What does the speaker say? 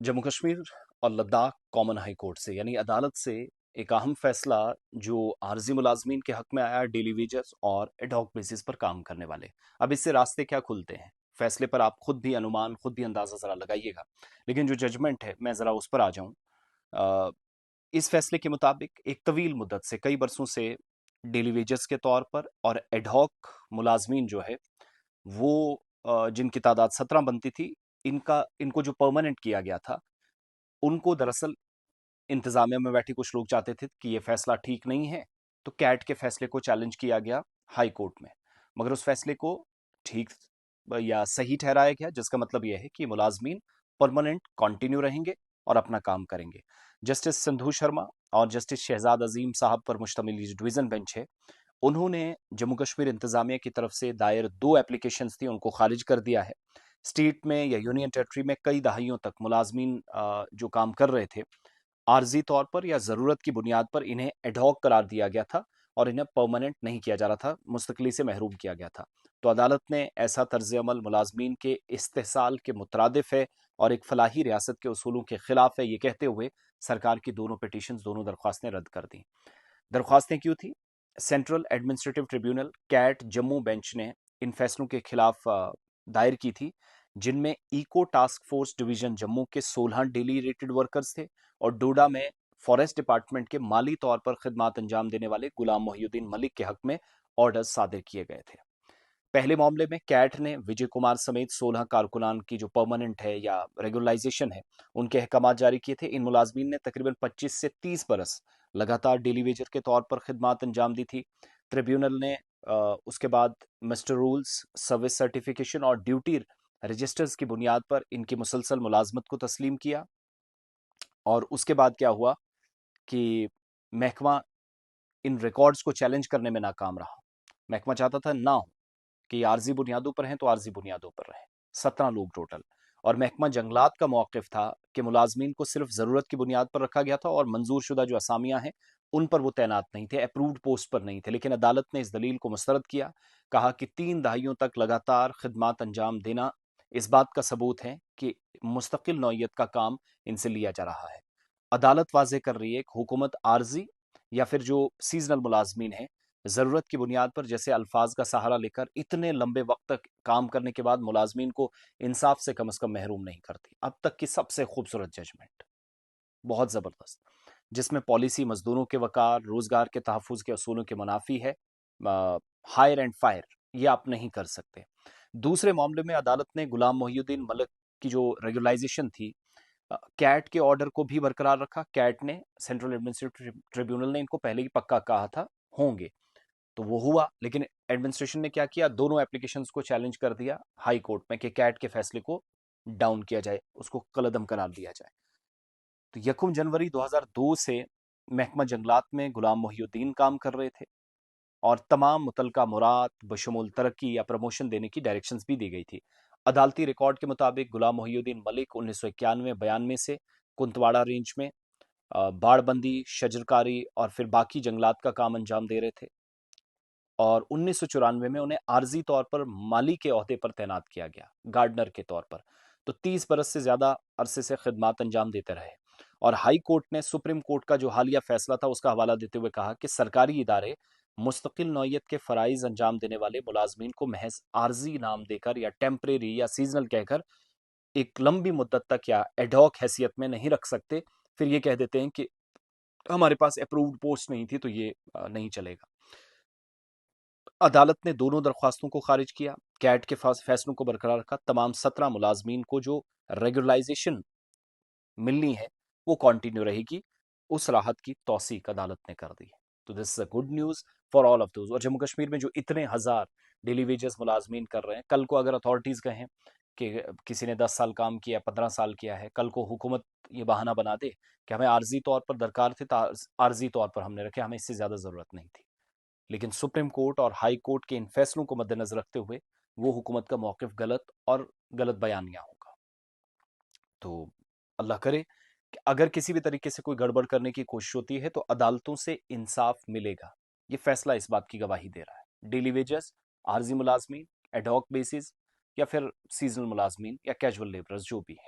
जम्मू कश्मीर और Ladakh common high court से यानी अदालत से एक अहम फैसला जो आर्जी मुलाजमीन के हक में आया, डेली वेजेस और एडहॉक बेसिस पर काम करने वाले। अब इससे रास्ते क्या खुलते हैं? फैसले पर आप खुद भी अनुमान, खुद भी अंदाजा जरा लगाइएगा। लेकिन जो जजमेंट है, मैं जरा उस पर आ जाऊं। अ, इस फैसले के मुताबिक एक तवील मुद्दत से, कई बरसों से डेली वेजेस के तौर पर और एडहॉक मुलाजमीन जो है वो जिनकी तादाद 17 बनती थी, इनको जो परमानेंट किया गया था, उनको दरअसल इंतजामिया में बैठे कुछ लोग चाहते थे कि ये फैसला ठीक नहीं है, तो कैट के फैसले को चैलेंज किया गया हाई कोर्ट में। मगर उस फैसले को ठीक या सही ठहराया गया, जिसका मतलब यह है कि मुलाजमीन परमानेंट कंटिन्यू रहेंगे और अपना काम करेंगे। जस्टिस सिंधु शर्मा और जस्टिस शहजाद अजीम साहब पर मुश्तमिल ये जो डिवीजन बेंच है, उन्होंने जम्मू कश्मीर इंतजामिया की तरफ से दायर 2 एप्लीकेशंस थी, उनको खारिज कर दिया है। स्टेट में या यूनियन टेरिटरी में कई दहाइयों तक मुलाजमीन जो काम कर रहे थे, आर्जी तौर पर या ज़रूरत की बुनियाद पर इन्हें एडहॉक करार दिया गया था और इन्हें परमानेंट नहीं किया जा रहा था, मुस्तकिली से महरूम किया गया था। तो अदालत ने ऐसा तर्ज अमल मुलाजमीन के इस्तेसाल के मुतरादिफ है और एक फलाही रियासत के उसूलों के खिलाफ है, ये कहते हुए सरकार की दोनों पिटीशन, दोनों दरख्वास्तें रद्द कर दी। दरख्वास्तें क्यों थी? Central administrative tribunal CAT Jammu bench ने इन फैसलों के खिलाफ दायर की थी, जिनमें eco task force division Jammu के 16 डेली रेटेड वर्कर्स थे और डोडा में फॉरेस्ट डिपार्टमेंट के माली तौर पर खिदमात अंजाम देने वाले गुलाम मोहिउद्दीन मलिक के हक में ऑर्डर्स सादिर किए गए थे। पहले मामले में कैट ने विजय कुमार समेत 16 कारकुनान की जो परमानेंट है या रेगुलराइजेशन है, उनके अहकाम जारी किए थे। इन मुलाजमीन ने तकरीबन 25 से 30 बरस लगातार डेली वेजर के तौर पर खिदमात अंजाम दी थी। ट्रिब्यूनल ने उसके बाद मिस्टर रूल्स, सर्विस सर्टिफिकेशन और ड्यूटी रजिस्टर्स की बुनियाद पर इनकी मुसलसल मुलाजमत को तस्लीम किया। और उसके बाद क्या हुआ कि महकमा इन रिकॉर्ड्स को चैलेंज करने में नाकाम रहा। महकमा चाहता था ना हो कि आर्जी बुनियादों पर हैं तो आर्जी बुनियादों पर रहें। 17 लोग टोटल। और महकमा जंगलात का मौक़िफ़ था कि मुलाजमीन को सिर्फ ज़रूरत की बुनियाद पर रखा गया था और मंजूर शुदा जो असामियाँ हैं, उन पर वो तैनात नहीं थे, अप्रूव्ड पोस्ट पर नहीं थे। लेकिन अदालत ने इस दलील को मुस्तरद किया, कहा कि 3 दहाइयों तक लगातार खिदमात अंजाम देना इस बात का सबूत है कि मुस्तकिल नौइयत का काम इनसे लिया जा रहा है। अदालत वाज़ेह कर रही है कि हुकूमत आर्जी या फिर जो सीजनल मुलाजमीन हैं, ज़रूरत की बुनियाद पर जैसे अल्फाज का सहारा लेकर इतने लंबे वक्त तक काम करने के बाद मुलाजमीन को इंसाफ से कम अज़ कम महरूम नहीं करती। अब तक की सबसे खूबसूरत जजमेंट, बहुत ज़बरदस्त, जिसमें पॉलिसी मजदूरों के वक़ार, रोज़गार के तहफ़्फ़ुज़ के असूलों के मुनाफ़ी है। हायर एंड फायर, ये आप नहीं कर सकते। दूसरे मामले में अदालत ने गुलाम मोहिउद्दीन मलिक की जो रेगुलराइजेशन थी, कैट के ऑर्डर को भी बरकरार रखा। कैट ने, सेंट्रल एडमिनिस्ट्रेटिव ट्रिब्यूनल ने इनको पहले ही पक्का कहा था होंगे, तो वो हुआ। लेकिन एडमिनिस्ट्रेशन ने क्या किया, दोनों एप्लीकेशंस को चैलेंज कर दिया हाई कोर्ट में कि कैट के फैसले को डाउन किया जाए, उसको कलअदम करार दिया जाए। तो 1 जनवरी 2002 से महकमा जंगलात में गुलाम मोहिउद्दीन काम कर रहे थे और तमाम मुतलका मुराद बशमूल तरक्की या प्रमोशन देने की डायरेक्शंस भी दी गई थी। अदालती रिकॉर्ड के मुताबिक गुलाम मोहिउद्दीन मलिक 1991 से कुंतवाड़ा रेंज में बाड़बंदी, शजरकारी और फिर बाकी जंगलात का काम अंजाम दे रहे थे और 1994 में उन्हें आर्जी तौर पर माली के ओहदे पर तैनात किया गया, गार्डनर के तौर पर। तो 30 बरस से ज्यादा अरसे से खिदमात अंजाम देते रहे। और हाई कोर्ट ने सुप्रीम कोर्ट का जो हालिया फैसला था उसका हवाला देते हुए कहा कि सरकारी इदारे मुस्तकिल नौयत के फ़राइज़ अंजाम देने वाले मुलाजमीन को महज आर्जी नाम देकर या टेम्परेरी या सीजनल कहकर एक लंबी मुद्दत तक या एडहॉक हैसियत में नहीं रख सकते। फिर ये कह देते हैं कि हमारे पास अप्रूव्ड पोस्ट नहीं थी तो ये नहीं चलेगा। अदालत ने दोनों दरख्वास्तों को खारिज किया, कैट के फैसलों को बरकरार रखा। तमाम 17 मुलाजमीन को जो रेगुलराइजेशन मिलनी है वो कंटिन्यू रहेगी। उस राहत की तौसीक अदालत ने कर दी है। तो this is a good news for all of those. और जम्मू कश्मीर में जो इतने हजार डेली वेजेस मुलाजमीन कर रहे हैं, कल को अगर अथॉरिटीज कहें कि किसी ने 10 साल काम किया, 15 साल किया है, कल को हुकूमत ये बहाना बना दे कि हमें आर्जी तौर पर दरकार थे तो आर्जी तौर पर हमने रखे, हमें इससे ज्यादा जरूरत नहीं थी। लेकिन सुप्रीम कोर्ट और हाई कोर्ट के इन फैसलों को मद्देनजर रखते हुए वो हुकूमत का मौकिफ गलत और गलत बयानिया होगा। तो अल्लाह करे कि अगर किसी भी तरीके से कोई गड़बड़ करने की कोशिश होती है तो अदालतों से इंसाफ मिलेगा। ये फैसला इस बात की गवाही दे रहा है। डेली वेजेस, आर्जी मुलाजमीन, एडहॉक बेसिस या फिर सीजनल मुलाजमीन या कैजुअल लेबरर्स जो भी हैं।